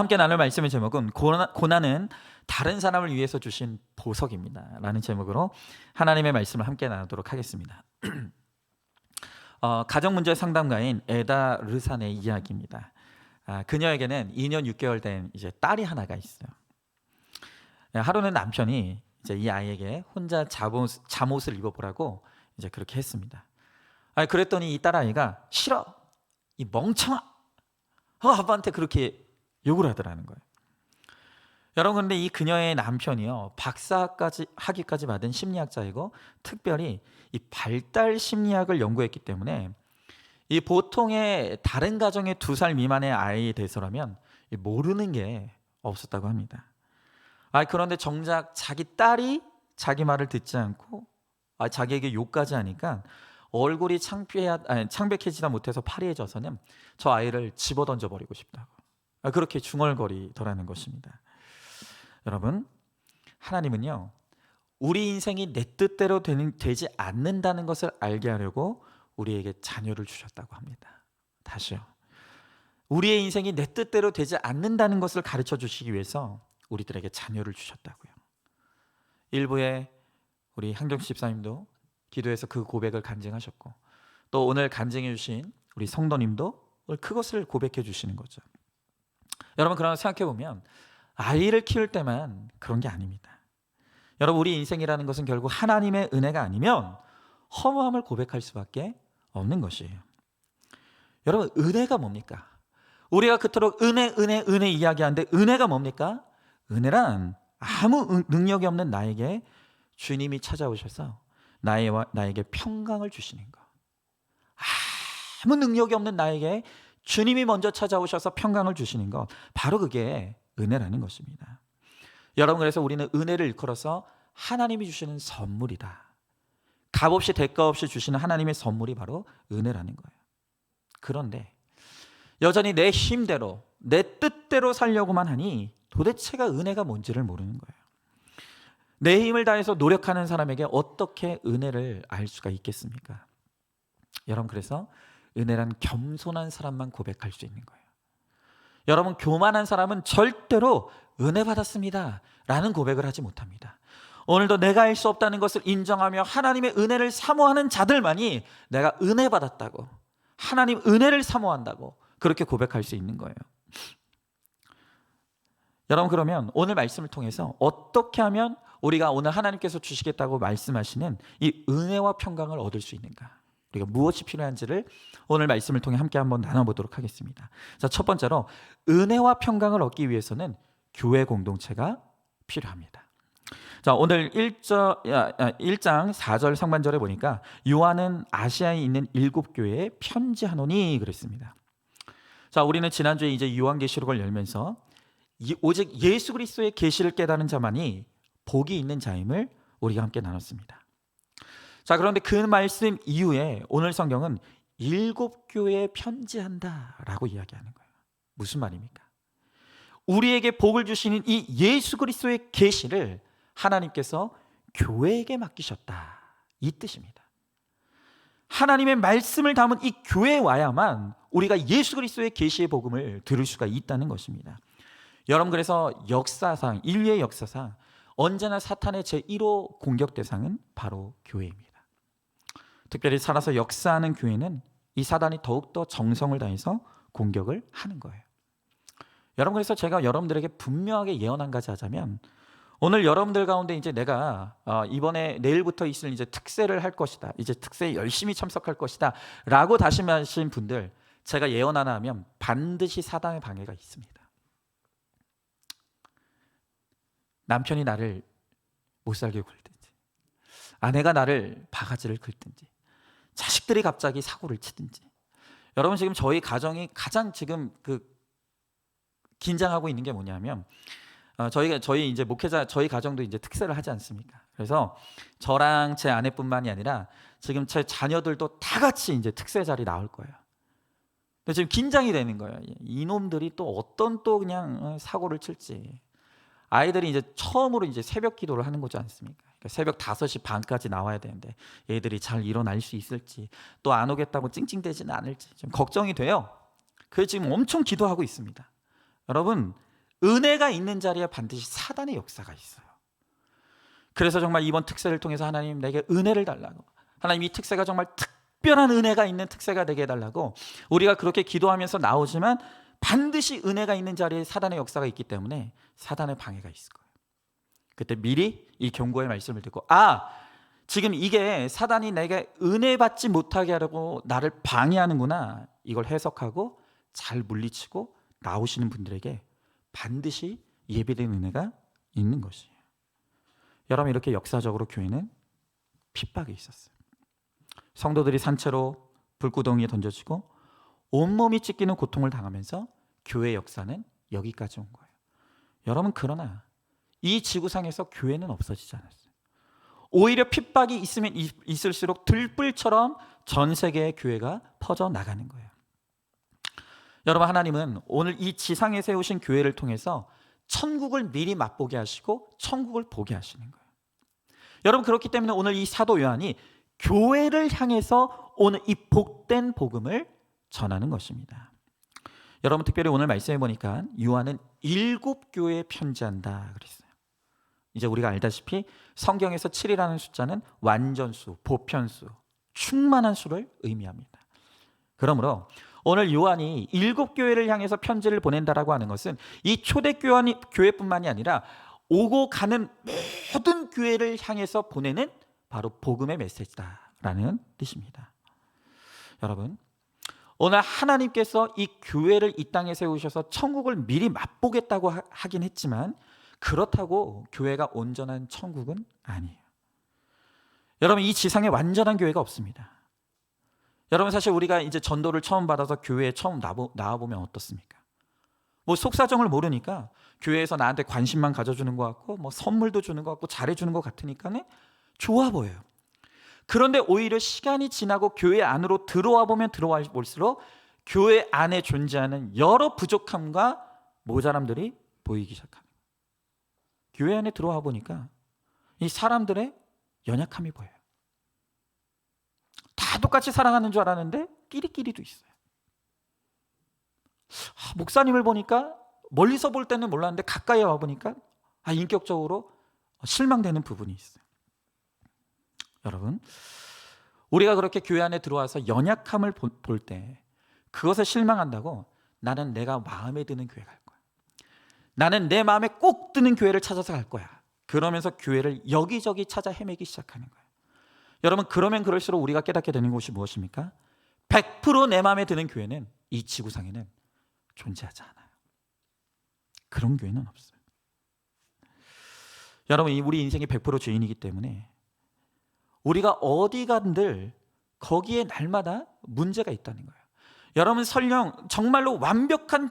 함께 나눌 말씀의 제목은 고난은 다른 사람을 위해서 주신 보석입니다 라는 제목으로 하나님의 말씀을 함께 나누도록 하겠습니다. 가정문제 상담가인 에다 르산의 이야기입니다. 그녀에게는 2년 6개월 된 이제 딸이 하나가 있어요. 하루는 남편이 이제 이 아이에게 혼자 잠옷을 입어보라고 이제 그렇게 했습니다. 그랬더니 이 딸아이가 싫어, 이 멍청아, 아빠한테 그렇게 욕을 하더라는 거예요. 여러분, 그런데 이 그녀의 남편이요, 박사까지 학위까지 받은 심리학자이고 특별히 이 발달 심리학을 연구했기 때문에 이 보통의 다른 가정의 2살 미만의 아이에 대해서라면 모르는 게 없었다고 합니다. 그런데 정작 자기 딸이 자기 말을 듣지 않고 자기에게 욕까지 하니까 얼굴이 창백해지다 못해서 파리해져서는 저 아이를 집어던져 버리고 싶다고, 그렇게 중얼거리더라는 것입니다. 여러분, 하나님은요, 우리 인생이 내 뜻대로 되지 않는다는 것을 알게 하려고 우리에게 자녀를 주셨다고 합니다. 다시요, 우리의 인생이 내 뜻대로 되지 않는다는 것을 가르쳐 주시기 위해서 우리들에게 자녀를 주셨다고요. 일부에 우리 한경수 집사님도 기도해서 그 고백을 간증하셨고, 또 오늘 간증해 주신 우리 성도님도 그것을 고백해 주시는 거죠. 여러분, 그러나 생각해 보면 아이를 키울 때만 그런 게 아닙니다. 여러분, 우리 인생이라는 것은 결국 하나님의 은혜가 아니면 허무함을 고백할 수밖에 없는 것이에요. 여러분, 은혜가 뭡니까? 우리가 그토록 은혜 이야기하는데 은혜가 뭡니까? 은혜란 아무 능력이 없는 나에게 주님이 찾아오셔서 나에게 평강을 주시는 것. 아무 능력이 없는 나에게 주님이 먼저 찾아오셔서 평강을 주시는 것, 바로 그게 은혜라는 것입니다. 여러분, 그래서 우리는 은혜를 일컬어서 하나님이 주시는 선물이다, 값없이 대가 없이 주시는 하나님의 선물이 바로 은혜라는 거예요. 그런데 여전히 내 힘대로 내 뜻대로 살려고만 하니 도대체가 은혜가 뭔지를 모르는 거예요. 내 힘을 다해서 노력하는 사람에게 어떻게 은혜를 알 수가 있겠습니까? 여러분, 그래서 은혜란 겸손한 사람만 고백할 수 있는 거예요. 여러분, 교만한 사람은 절대로 은혜 받았습니다 라는 고백을 하지 못합니다. 오늘도 내가 할 수 없다는 것을 인정하며 하나님의 은혜를 사모하는 자들만이 내가 은혜 받았다고, 하나님 은혜를 사모한다고 그렇게 고백할 수 있는 거예요. 여러분, 그러면 오늘 말씀을 통해서 어떻게 하면 우리가 오늘 하나님께서 주시겠다고 말씀하시는 이 은혜와 평강을 얻을 수 있는가, 우리가 무엇이 필요한지를 오늘 말씀을 통해 함께 한번 나눠보도록 하겠습니다. 자, 첫 번째로 은혜와 평강을 얻기 위해서는 교회 공동체가 필요합니다. 자, 오늘 1장 4절 상반절에 보니까 요한은 아시아에 있는 7교회에 편지하노니 그랬습니다. 자, 우리는 지난주에 이제 요한계시록을 열면서 오직 예수 그리스도의 계시를 깨달은 자만이 복이 있는 자임을 우리가 함께 나눴습니다. 자, 그런데 그 말씀 이후에 오늘 성경은 7교회에 편지한다라고 이야기하는 거예요. 무슨 말입니까? 우리에게 복을 주시는 이 예수 그리스도의 계시를 하나님께서 교회에게 맡기셨다, 이 뜻입니다. 하나님의 말씀을 담은 이 교회에 와야만 우리가 예수 그리스도의 계시의 복음을 들을 수가 있다는 것입니다. 여러분, 그래서 역사상, 인류의 역사상 언제나 사탄의 제1호 공격 대상은 바로 교회입니다. 특별히 살아서 역사하는 교회는 이 사단이 더욱더 정성을 다해서 공격을 하는 거예요. 여러분, 그래서 제가 여러분들에게 분명하게 예언 한 가지 하자면, 오늘 여러분들 가운데 이제 내가 이번에 내일부터 있을 이제 특세를 할 것이다, 이제 특세에 열심히 참석할 것이다 라고 다짐하신 분들, 제가 예언 하나 하면 반드시 사단의 방해가 있습니다. 남편이 나를 못 살게 굴든지, 아내가 나를 바가지를 긁든지, 자식들이 갑자기 사고를 치든지. 여러분, 지금 저희 가정이 가장 지금 긴장하고 있는 게 뭐냐면, 저희 이제 목회자, 저희 가정도 이제 특세를 하지 않습니까? 그래서 저랑 제 아내뿐만이 아니라 지금 제 자녀들도 다 같이 이제 특세 자리 나올 거예요. 근데 지금 긴장이 되는 거예요. 이놈들이 또 어떤 또 그냥 사고를 칠지. 아이들이 이제 처음으로 이제 새벽 기도를 하는 거지 않습니까? 그러니까 새벽 5시 반까지 나와야 되는데 애들이 잘 일어날 수 있을지, 또 안 오겠다고 찡찡대지는 않을지 좀 걱정이 돼요. 그래서 지금 엄청 기도하고 있습니다. 여러분, 은혜가 있는 자리에 반드시 사단의 역사가 있어요. 그래서 정말 이번 특세를 통해서 하나님 내게 은혜를 달라고, 하나님 이 특세가 정말 특별한 은혜가 있는 특세가 되게 해달라고 우리가 그렇게 기도하면서 나오지만 반드시 은혜가 있는 자리에 사단의 역사가 있기 때문에 사단의 방해가 있을 거예요. 그때 미리 이 경고의 말씀을 듣고, 지금 이게 사단이 내게 은혜 받지 못하게 하려고 나를 방해하는구나, 이걸 해석하고 잘 물리치고 나오시는 분들에게 반드시 예비된 은혜가 있는 것이에요. 여러분, 이렇게 역사적으로 교회는 핍박이 있었어요. 성도들이 산채로 불구덩이에 던져지고 온몸이 찢기는 고통을 당하면서 교회의 역사는 여기까지 온 거예요. 여러분, 그러나 이 지구상에서 교회는 없어지지 않았어요. 오히려 핍박이 있으면 있을수록 들불처럼 전 세계의 교회가 퍼져나가는 거예요. 여러분, 하나님은 오늘 이 지상에 세우신 교회를 통해서 천국을 미리 맛보게 하시고 천국을 보게 하시는 거예요. 여러분, 그렇기 때문에 오늘 이 사도 요한이 교회를 향해서 오늘 이 복된 복음을 전하는 것입니다. 여러분, 특별히 오늘 말씀해 보니까 요한은 7교회에 편지한다 그랬어요. 이제 우리가 알다시피 성경에서 7이라는 숫자는 완전수, 보편수, 충만한 수를 의미합니다. 그러므로 오늘 요한이 7교회를 향해서 편지를 보낸다라고 하는 것은 이 초대교회뿐만이 아니라 오고 가는 모든 교회를 향해서 보내는 바로 복음의 메시지다라는 뜻입니다. 여러분, 오늘 하나님께서 이 교회를 이 땅에 세우셔서 천국을 미리 맛보겠다고 하긴 했지만 그렇다고 교회가 온전한 천국은 아니에요. 여러분, 이 지상에 완전한 교회가 없습니다. 여러분, 사실 우리가 이제 전도를 처음 받아서 교회에 처음 나와보면 어떻습니까? 뭐 속사정을 모르니까 교회에서 나한테 관심만 가져주는 것 같고 뭐 선물도 주는 것 같고 잘해주는 것 같으니까는 좋아 보여요. 그런데 오히려 시간이 지나고 교회 안으로 들어와 보면 들어와 볼수록 교회 안에 존재하는 여러 부족함과 모자람들이 보이기 시작합니다. 교회 안에 들어와 보니까 이 사람들의 연약함이 보여요. 다 똑같이 사랑하는 줄 알았는데 끼리끼리도 있어요. 목사님을 보니까 멀리서 볼 때는 몰랐는데 가까이 와 보니까 인격적으로 실망되는 부분이 있어요. 여러분, 우리가 그렇게 교회 안에 들어와서 연약함을 볼 때 그것에 실망한다고 나는 내가 마음에 드는 교회 갈 거야, 나는 내 마음에 꼭 드는 교회를 찾아서 갈 거야, 그러면서 교회를 여기저기 찾아 헤매기 시작하는 거예요. 여러분, 그러면 그럴수록 우리가 깨닫게 되는 것이 무엇입니까? 100% 내 마음에 드는 교회는 이 지구상에는 존재하지 않아요. 그런 교회는 없어요. 여러분, 우리 인생이 100% 죄인이기 때문에 우리가 어디 간들 거기에 날마다 문제가 있다는 거예요. 여러분, 설령 정말로 완벽한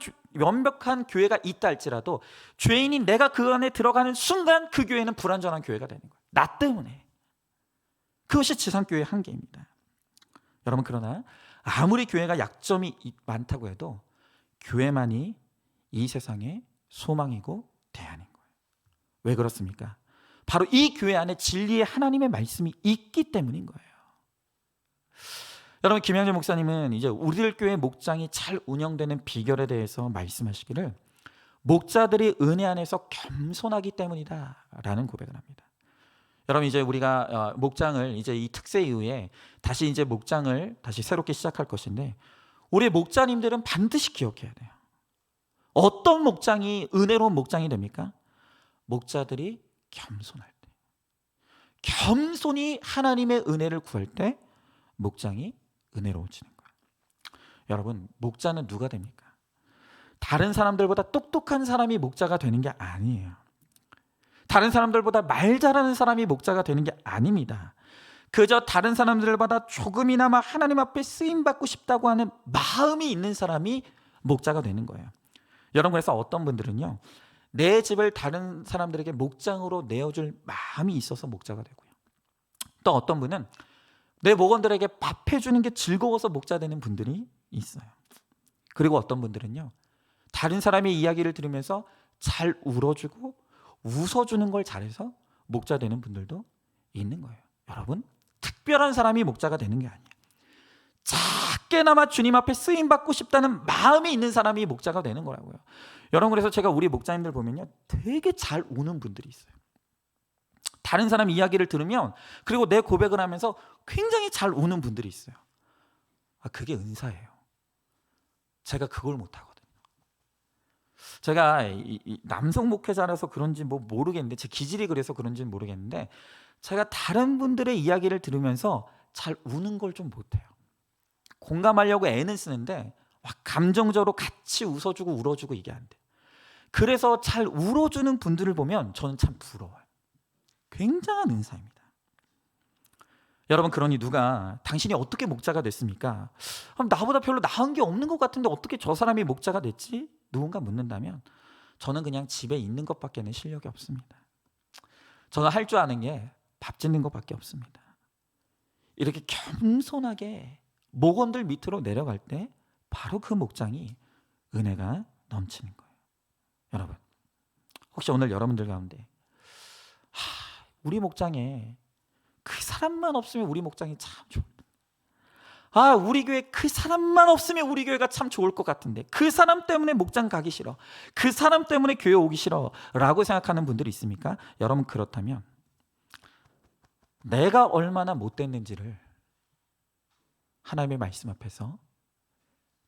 교회가 있다 할지라도 죄인인 내가 그 안에 들어가는 순간 그 교회는 불완전한 교회가 되는 거예요. 나 때문에. 그것이 지상교회의 한계입니다. 여러분, 그러나 아무리 교회가 약점이 많다고 해도 교회만이 이 세상의 소망이고 대안인 거예요. 왜 그렇습니까? 바로 이 교회 안에 진리의 하나님의 말씀이 있기 때문인 거예요. 여러분, 김양재 목사님은 이제 우리들 교회 목장이 잘 운영되는 비결에 대해서 말씀하시기를 목자들이 은혜 안에서 겸손하기 때문이다라는 고백을 합니다. 여러분, 이제 우리가 목장을 이제 이 특세 이후에 다시 이제 목장을 다시 새롭게 시작할 것인데 우리 목자님들은 반드시 기억해야 돼요. 어떤 목장이 은혜로운 목장이 됩니까? 목자들이 겸손할 때, 겸손히 하나님의 은혜를 구할 때 목장이 은혜로워지는 거예요. 여러분, 목자는 누가 됩니까? 다른 사람들보다 똑똑한 사람이 목자가 되는 게 아니에요. 다른 사람들보다 말 잘하는 사람이 목자가 되는 게 아닙니다. 그저 다른 사람들보다 조금이나마 하나님 앞에 쓰임받고 싶다고 하는 마음이 있는 사람이 목자가 되는 거예요. 여러분, 그래서 어떤 분들은요, 내 집을 다른 사람들에게 목장으로 내어줄 마음이 있어서 목자가 되고요, 또 어떤 분은 내 목원들에게 밥 해주는 게 즐거워서 목자 되는 분들이 있어요. 그리고 어떤 분들은요, 다른 사람의 이야기를 들으면서 잘 울어주고 웃어주는 걸 잘해서 목자 되는 분들도 있는 거예요. 여러분, 특별한 사람이 목자가 되는 게 아니에요. 작게나마 주님 앞에 쓰임 받고 싶다는 마음이 있는 사람이 목자가 되는 거라고요. 여러분, 그래서 제가 우리 목자님들 보면요, 되게 잘 우는 분들이 있어요. 다른 사람 이야기를 들으면, 그리고 내 고백을 하면서 굉장히 잘 우는 분들이 있어요. 그게 은사예요. 제가 그걸 못하거든요. 제가 이 남성 목회자라서 그런지 모르겠는데, 제 기질이 그래서 그런지는 모르겠는데, 제가 다른 분들의 이야기를 들으면서 잘 우는 걸 좀 못해요. 공감하려고 애는 쓰는데 막 감정적으로 같이 웃어주고 울어주고 이게 안 돼. 그래서 잘 울어주는 분들을 보면 저는 참 부러워요. 굉장한 은사입니다. 여러분, 그러니 누가 당신이 어떻게 목자가 됐습니까? 그럼 나보다 별로 나은 게 없는 것 같은데 어떻게 저 사람이 목자가 됐지? 누군가 묻는다면 저는 그냥 집에 있는 것밖에는 실력이 없습니다. 저는 할 줄 아는 게 밥 짓는 것밖에 없습니다. 이렇게 겸손하게 목원들 밑으로 내려갈 때 바로 그 목장이 은혜가 넘치는 거예요. 여러분, 혹시 오늘 여러분들 가운데 우리 목장에 그 사람만 없으면 우리 목장이 참 좋을 텐데, 우리 교회 그 사람만 없으면 우리 교회가 참 좋을 것 같은데, 그 사람 때문에 목장 가기 싫어, 그 사람 때문에 교회 오기 싫어 라고 생각하는 분들이 있습니까? 여러분, 그렇다면 내가 얼마나 못됐는지를 하나님의 말씀 앞에서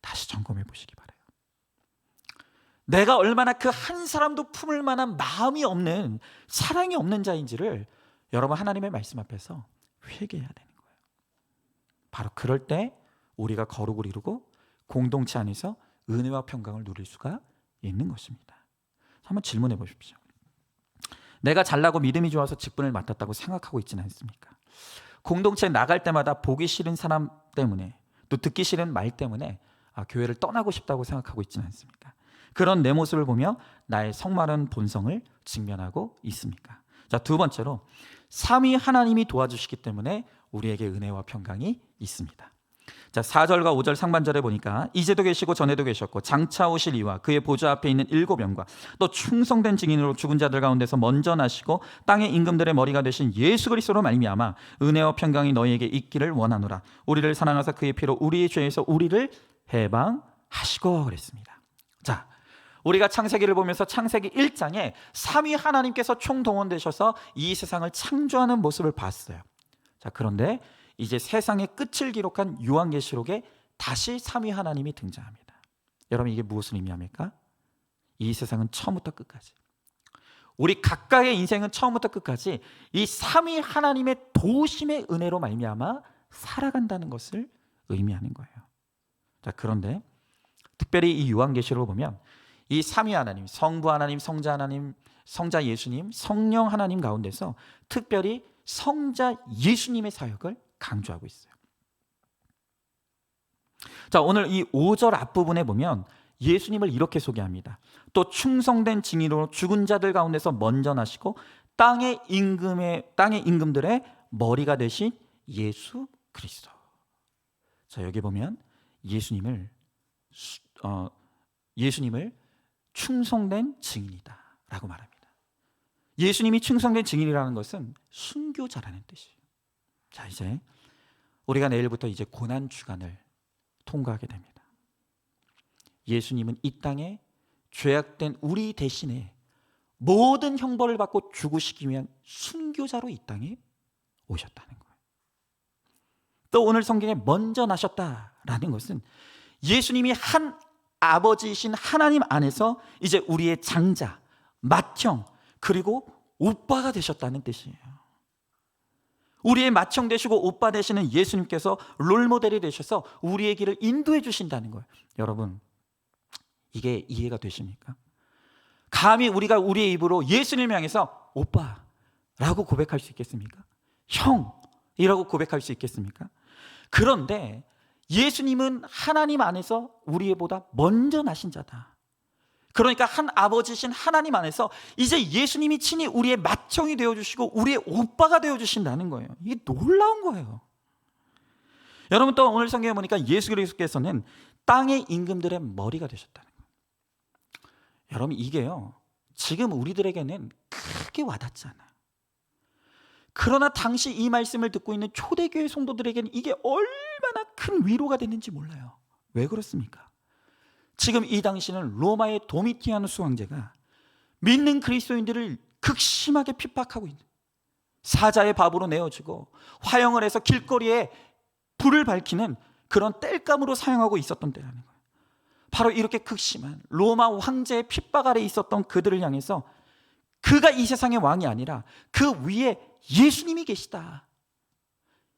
다시 점검해 보시기 바라요. 내가 얼마나 그 한 사람도 품을 만한 마음이 없는, 사랑이 없는 자인지를 여러분 하나님의 말씀 앞에서 회개해야 되는 거예요. 바로 그럴 때 우리가 거룩을 이루고 공동체 안에서 은혜와 평강을 누릴 수가 있는 것입니다. 한번 질문해 보십시오. 내가 잘나고 믿음이 좋아서 직분을 맡았다고 생각하고 있지는 않습니까? 공동체에 나갈 때마다 보기 싫은 사람 때문에, 또 듣기 싫은 말 때문에 교회를 떠나고 싶다고 생각하고 있지는 않습니까? 그런 내 모습을 보며 나의 성마른 본성을 직면하고 있습니까? 자, 두 번째로 삼위 하나님이 도와주시기 때문에 우리에게 은혜와 평강이 있습니다. 자, 4절과 5절 상반절에 보니까 이제도 계시고 전에도 계셨고 장차 오실 이와 그의 보좌 앞에 있는 7영과 또 충성된 증인으로 죽은 자들 가운데서 먼저 나시고 땅의 임금들의 머리가 되신 예수 그리스도로 말미암아 은혜와 평강이 너희에게 있기를 원하노라. 우리를 사랑하사 그의 피로 우리의 죄에서 우리를 해방하시고 그랬습니다. 자, 우리가 창세기를 보면서 창세기 1장에 삼위 하나님께서 총동원되셔서 이 세상을 창조하는 모습을 봤어요. 자, 그런데 이제 세상의 끝을 기록한 요한계시록에 다시 삼위 하나님이 등장합니다. 여러분, 이게 무엇을 의미합니까? 이 세상은 처음부터 끝까지, 우리 각각의 인생은 처음부터 끝까지 이 삼위 하나님의 도우심의 은혜로 말미암아 살아간다는 것을 의미하는 거예요. 자, 그런데 특별히 이 요한계시록을 보면 이 삼위 하나님, 성부 하나님, 성자 하나님, 성자 예수님, 성령 하나님 가운데서 특별히 성자 예수님의 사역을 강조하고 있어요. 자, 오늘 이 5절 앞부분에 보면 예수님을 이렇게 소개합니다. 또 충성된 증인으로 죽은 자들 가운데서 먼저 나시고 땅의 임금들의 머리가 되신 예수 그리스도. 자, 여기 보면 예수님을 충성된 증인이다라고 말합니다. 예수님이 충성된 증인이라는 것은 순교자라는 뜻이에요. 자, 이제 우리가 내일부터 이제 고난 주간을 통과하게 됩니다. 예수님은 이 땅에 죄악된 우리 대신에 모든 형벌을 받고 죽으시기 위한 순교자로 이 땅에 오셨다는 거예요. 또 오늘 성경에 먼저 나셨다라는 것은 예수님이 한 아버지이신 하나님 안에서 이제 우리의 장자, 맏형, 그리고 오빠가 되셨다는 뜻이에요. 우리의 맏형 되시고 오빠 되시는 예수님께서 롤모델이 되셔서 우리의 길을 인도해 주신다는 거예요. 여러분, 이게 이해가 되십니까? 감히 우리가 우리의 입으로 예수님을 향해서 오빠라고 고백할 수 있겠습니까? 형이라고 고백할 수 있겠습니까? 그런데 예수님은 하나님 안에서 우리보다 먼저 나신 자다. 그러니까 한 아버지신 하나님 안에서 이제 예수님이 친히 우리의 맏형이 되어주시고 우리의 오빠가 되어주신다는 거예요. 이게 놀라운 거예요. 여러분, 또 오늘 성경에 보니까 예수 그리스도께서는 땅의 임금들의 머리가 되셨다는 거예요. 여러분, 이게요, 지금 우리들에게는 크게 와닿지 않아요. 그러나 당시 이 말씀을 듣고 있는 초대교회 성도들에게는 이게 얼마나 큰 위로가 됐는지 몰라요. 왜 그렇습니까? 지금 이 당시는 로마의 도미티아누스 황제가 믿는 그리스도인들을 극심하게 핍박하고 있는, 사자의 밥으로 내어주고 화형을 해서 길거리에 불을 밝히는 그런 땔감으로 사용하고 있었던 때라는 거예요. 바로 이렇게 극심한 로마 황제의 핍박 아래 있었던 그들을 향해서 그가 이 세상의 왕이 아니라 그 위에 예수님이 계시다.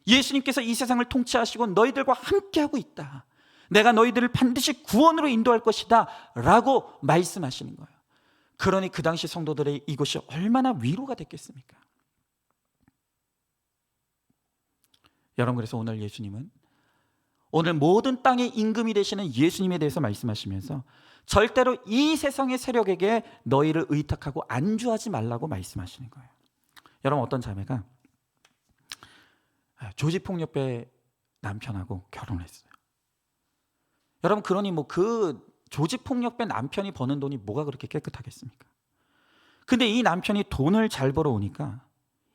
예수님께서 이 세상을 통치하시고 너희들과 함께하고 있다. 내가 너희들을 반드시 구원으로 인도할 것이다 라고 말씀하시는 거예요. 그러니 그 당시 성도들의 이것이 얼마나 위로가 됐겠습니까? 여러분, 그래서 오늘 예수님은, 오늘 모든 땅의 임금이 되시는 예수님에 대해서 말씀하시면서 절대로 이 세상의 세력에게 너희를 의탁하고 안주하지 말라고 말씀하시는 거예요. 여러분, 어떤 자매가 조직폭력배 남편하고 결혼했어요. 여러분, 그러니 뭐 그 조직폭력배 남편이 버는 돈이 뭐가 그렇게 깨끗하겠습니까? 근데 이 남편이 돈을 잘 벌어오니까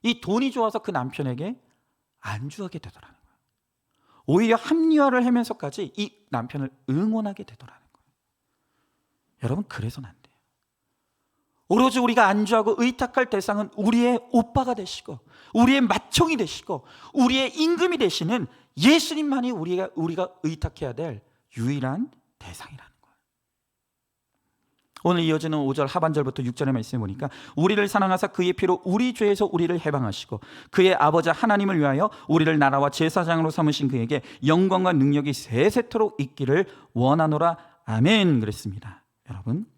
이 돈이 좋아서 그 남편에게 안주하게 되더라는 거예요. 오히려 합리화를 하면서까지 이 남편을 응원하게 되더라는 거예요. 여러분, 그래서는 안 돼요. 오로지 우리가 안주하고 의탁할 대상은 우리의 오빠가 되시고 우리의 맏형이 되시고 우리의 임금이 되시는 예수님만이 우리가 의탁해야 될 유일한 대상이라는 거예요. 오늘 이어지는 5절 하반절부터 6절의 말씀을 보니까 우리를 사랑하사 그의 피로 우리 죄에서 우리를 해방하시고 그의 아버지 하나님을 위하여 우리를 나라와 제사장으로 삼으신 그에게 영광과 능력이 세세토록 있기를 원하노라. 아멘. 그랬습니다. 여러분,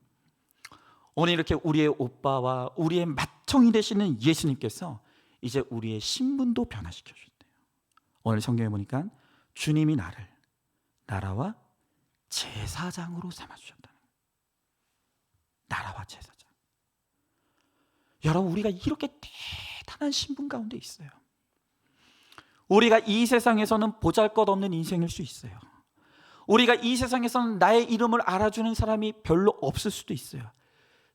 오늘 이렇게 우리의 오빠와 우리의 맏형이 되시는 예수님께서 이제 우리의 신분도 변화시켜 주셨대요. 오늘 성경에 보니까 주님이 나를 나라와 제사장으로 삼아주셨다는 거예요. 나라와 제사장. 여러분, 우리가 이렇게 대단한 신분 가운데 있어요. 우리가 이 세상에서는 보잘것없는 인생일 수 있어요. 우리가 이 세상에서는 나의 이름을 알아주는 사람이 별로 없을 수도 있어요.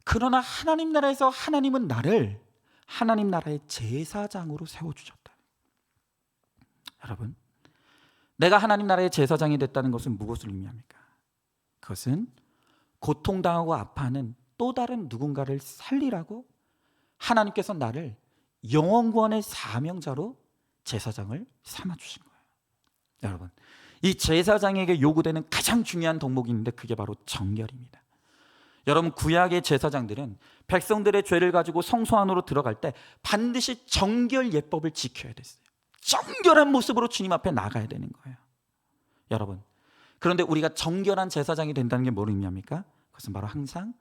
그러나 하나님 나라에서 하나님은 나를 하나님 나라의 제사장으로 세워주셨다. 여러분, 내가 하나님 나라의 제사장이 됐다는 것은 무엇을 의미합니까? 그것은 고통당하고 아파하는 또 다른 누군가를 살리라고 하나님께서 나를 영원구원의 사명자로 제사장을 삼아주신 거예요. 여러분, 이 제사장에게 요구되는 가장 중요한 덕목이 있는데 그게 바로 정결입니다. 여러분, 구약의 제사장들은 백성들의 죄를 가지고 성소 안으로 들어갈 때 반드시 정결 예법을 지켜야 됐어요. 정결한 모습으로 주님 앞에 나가야 되는 거예요. 여러분, 그런데 우리가 정결한 제사장이 된다는 게 뭘 의미합니까? 그것은 바로 항상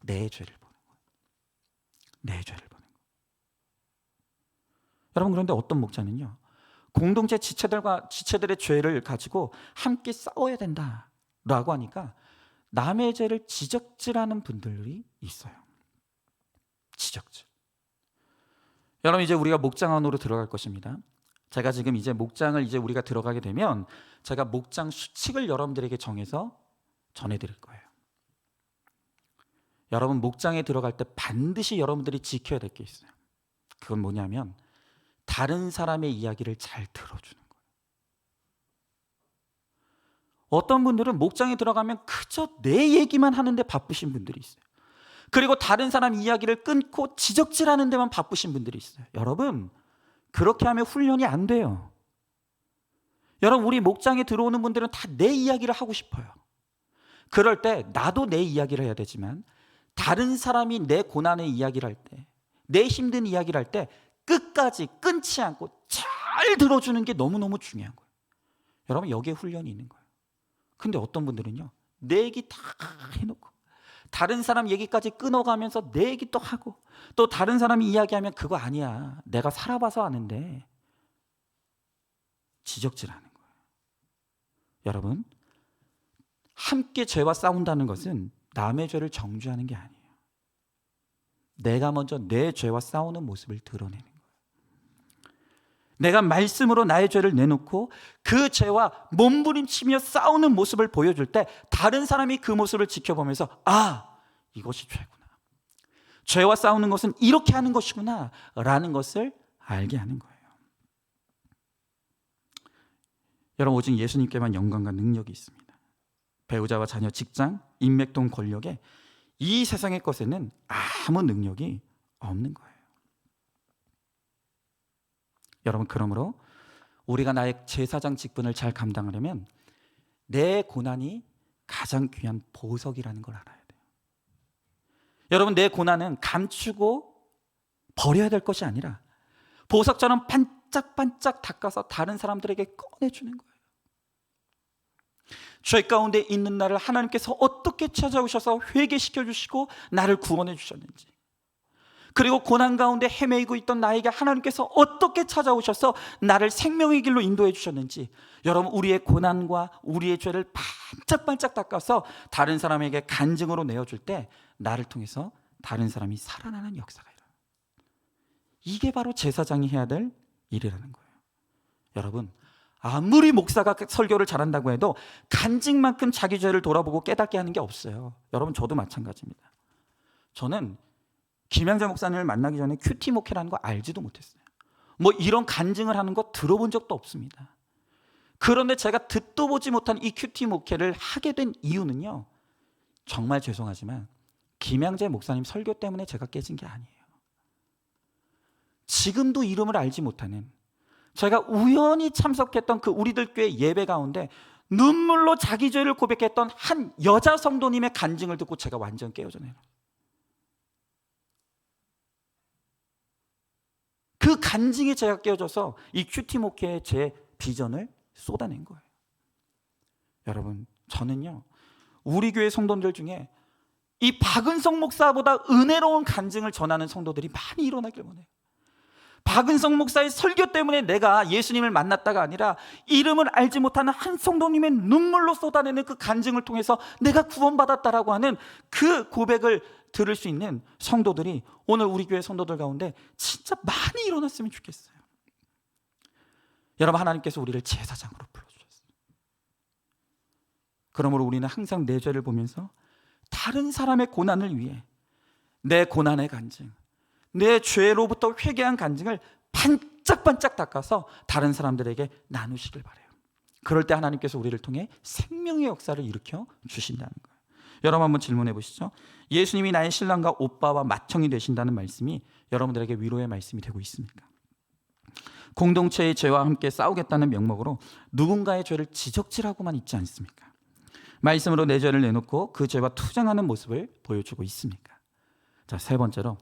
내 죄를 보는 거예요. 내 죄를 보는 거예요. 여러분, 그런데 어떤 목자는요, 공동체 지체들의 죄를 가지고 함께 싸워야 된다라고 하니까 남의 죄를 지적질하는 분들이 있어요. 지적질. 여러분, 이제 우리가 목장 안으로 들어갈 것입니다. 제가 지금 이제 목장을 이제 우리가 들어가게 되면 제가 목장 수칙을 여러분들에게 정해서 전해드릴 거예요. 여러분, 목장에 들어갈 때 반드시 여러분들이 지켜야 될 게 있어요. 그건 뭐냐면 다른 사람의 이야기를 잘 들어주는 거예요. 어떤 분들은 목장에 들어가면 그저 내 얘기만 하는데 바쁘신 분들이 있어요. 그리고 다른 사람 이야기를 끊고 지적질하는 데만 바쁘신 분들이 있어요. 여러분, 그렇게 하면 훈련이 안 돼요. 여러분, 우리 목장에 들어오는 분들은 다 내 이야기를 하고 싶어요. 그럴 때 나도 내 이야기를 해야 되지만 다른 사람이 내 고난의 이야기를 할 때, 내 힘든 이야기를 할 때 끝까지 끊지 않고 잘 들어주는 게 너무너무 중요한 거예요. 여러분, 여기에 훈련이 있는 거예요. 근데 어떤 분들은요, 내 얘기 다 해놓고 다른 사람 얘기까지 끊어가면서 내 얘기 또 하고 또 다른 사람이 이야기하면 그거 아니야, 내가 살아봐서 아는데, 지적질하는 거예요. 여러분, 함께 죄와 싸운다는 것은 남의 죄를 정죄하는 게 아니에요. 내가 먼저 내 죄와 싸우는 모습을 드러내는 거예요. 내가 말씀으로 나의 죄를 내놓고 그 죄와 몸부림치며 싸우는 모습을 보여줄 때 다른 사람이 그 모습을 지켜보면서, 아, 이것이 죄구나, 죄와 싸우는 것은 이렇게 하는 것이구나 라는 것을 알게 하는 거예요. 여러분, 오직 예수님께만 영광과 능력이 있습니다. 배우자와 자녀, 직장, 인맥 동 권력에 이 세상의 것에는 아무 능력이 없는 거예요. 여러분, 그러므로 우리가 나의 제사장 직분을 잘 감당하려면 내 고난이 가장 귀한 보석이라는 걸 알아야 돼요. 여러분, 내 고난은 감추고 버려야 될 것이 아니라 보석처럼 반짝반짝 닦아서 다른 사람들에게 꺼내주는 거예요. 죄 가운데 있는 나를 하나님께서 어떻게 찾아오셔서 회개시켜 주시고 나를 구원해 주셨는지, 그리고 고난 가운데 헤매이고 있던 나에게 하나님께서 어떻게 찾아오셔서 나를 생명의 길로 인도해 주셨는지, 여러분, 우리의 고난과 우리의 죄를 반짝반짝 닦아서 다른 사람에게 간증으로 내어줄 때 나를 통해서 다른 사람이 살아나는 역사가 일어나요. 이게 바로 제사장이 해야 될 일이라는 거예요. 여러분, 아무리 목사가 설교를 잘한다고 해도 간증만큼 자기 죄를 돌아보고 깨닫게 하는 게 없어요. 여러분, 저도 마찬가지입니다. 저는 김양재 목사님을 만나기 전에 큐티 목회라는 거 알지도 못했어요. 뭐 이런 간증을 하는 거 들어본 적도 없습니다. 그런데 제가 듣도 보지 못한 이 큐티 목회를 하게 된 이유는요, 정말 죄송하지만 김양재 목사님 설교 때문에 제가 깨진 게 아니에요. 지금도 이름을 알지 못하는, 제가 우연히 참석했던 그 우리들 교회 예배 가운데 눈물로 자기 죄를 고백했던 한 여자 성도님의 간증을 듣고 제가 완전 깨어져요. 그 간증이 제가 깨어져서 이 큐티 목회에 제 비전을 쏟아낸 거예요. 여러분, 저는요, 우리 교회 성도들 중에 이 박은성 목사보다 은혜로운 간증을 전하는 성도들이 많이 일어나길 원해요. 박은성 목사의 설교 때문에 내가 예수님을 만났다가 아니라 이름을 알지 못하는 한 성도님의 눈물로 쏟아내는 그 간증을 통해서 내가 구원받았다라고 하는 그 고백을 들을 수 있는 성도들이 오늘 우리 교회 성도들 가운데 진짜 많이 일어났으면 좋겠어요. 여러분, 하나님께서 우리를 제사장으로 불러주셨어요. 그러므로 우리는 항상 내 죄를 보면서 다른 사람의 고난을 위해 내 고난의 간증, 내 죄로부터 회개한 간증을 반짝반짝 닦아서 다른 사람들에게 나누시길 바라요. 그럴 때 하나님께서 우리를 통해 생명의 역사를 일으켜 주신다는 거예요. 여러분, 한번 질문해 보시죠. 예수님이 나의 신랑과 오빠와 맏형이 되신다는 말씀이 여러분들에게 위로의 말씀이 되고 있습니까? 공동체의 죄와 함께 싸우겠다는 명목으로 누군가의 죄를 지적질하고만 있지 않습니까? 말씀으로 내 죄를 내놓고 그 죄와 투쟁하는 모습을 보여주고 있습니까? 자, 세 번째로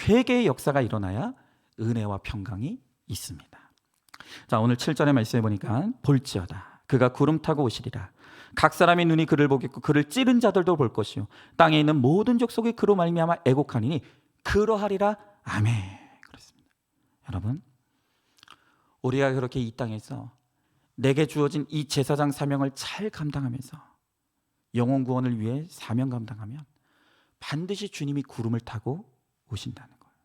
회개의 역사가 일어나야 은혜와 평강이 있습니다. 자, 오늘 7절의 말씀해 보니까 볼지어다 그가 구름 타고 오시리라. 각 사람의 눈이 그를 보겠고 그를 찌른 자들도 볼 것이요 땅에 있는 모든 족속이 그로 말미암아 애곡하니니 그러하리라. 아멘. 그렇습니다. 여러분, 우리가 그렇게 이 땅에서 내게 주어진 이 제사장 사명을 잘 감당하면서 영혼 구원을 위해 사명 감당하면 반드시 주님이 구름을 타고 오신다는 거예요.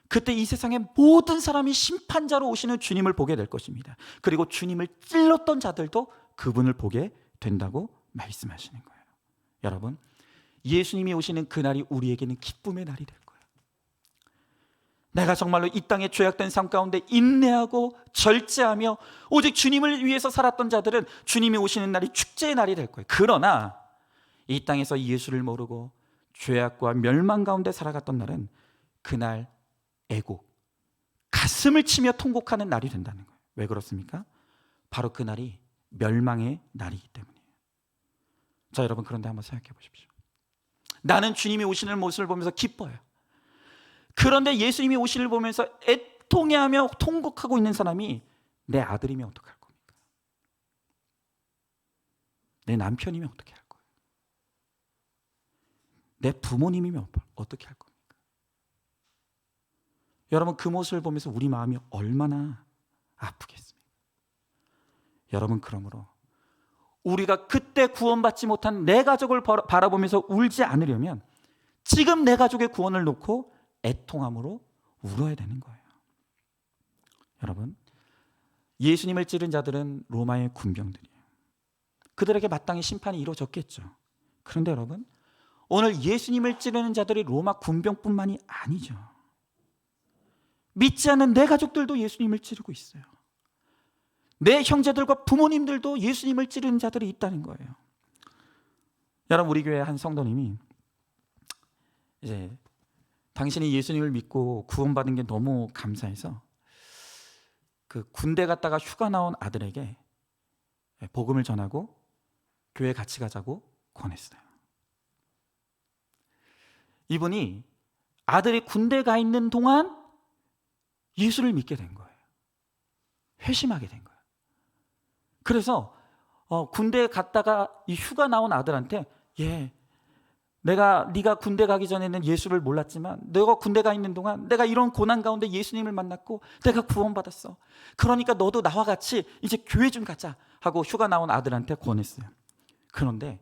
그때 이 세상의 모든 사람이 심판자로 오시는 주님을 보게 될 것입니다. 그리고 주님을 찔렀던 자들도 그분을 보게 된다고 말씀하시는 거예요. 여러분, 예수님이 오시는 그날이 우리에게는 기쁨의 날이 될 거예요. 내가 정말로 이 땅의 죄악된 삶 가운데 인내하고 절제하며 오직 주님을 위해서 살았던 자들은 주님이 오시는 날이 축제의 날이 될 거예요. 그러나 이 땅에서 예수를 모르고 죄악과 멸망 가운데 살아갔던 날은 그날 애곡, 가슴을 치며 통곡하는 날이 된다는 거예요. 왜 그렇습니까? 바로 그날이 멸망의 날이기 때문이에요. 자, 여러분, 그런데 한번 생각해 보십시오. 나는 주님이 오시는 모습을 보면서 기뻐요. 그런데 예수님이 오시는 보면서 애통해하며 통곡하고 있는 사람이 내 아들이면 어떡할 겁니까? 내 남편이면 어떻게 할 거예요? 내 부모님이면 어떻게 할 겁니까? 여러분, 그 모습을 보면서 우리 마음이 얼마나 아프겠습니까? 여러분, 그러므로 우리가 그때 구원받지 못한 내 가족을 바라보면서 울지 않으려면 지금 내 가족의 구원을 놓고 애통함으로 울어야 되는 거예요. 여러분, 예수님을 찌른 자들은 로마의 군병들이에요. 그들에게 마땅히 심판이 이루어졌겠죠. 그런데 여러분, 오늘 예수님을 찌르는 자들이 로마 군병뿐만이 아니죠. 믿지 않는 내 가족들도 예수님을 찌르고 있어요. 내 형제들과 부모님들도 예수님을 찌르는 자들이 있다는 거예요. 여러분, 우리 교회 한 성도님이 이제 당신이 예수님을 믿고 구원받은 게 너무 감사해서 그 군대 갔다가 휴가 나온 아들에게 복음을 전하고 교회 같이 가자고 권했어요. 이분이 아들이 군대 가 있는 동안 예수를 믿게 된 거예요. 회심하게 된 거예요. 그래서 군대 갔다가 이 휴가 나온 아들한테 네가 군대 가기 전에는 예수를 몰랐지만 너가 군대 가 있는 동안 내가 이런 고난 가운데 예수님을 만났고 내가 구원받았어. 그러니까 너도 나와 같이 이제 교회 좀 가자 하고 휴가 나온 아들한테 권했어요. 그런데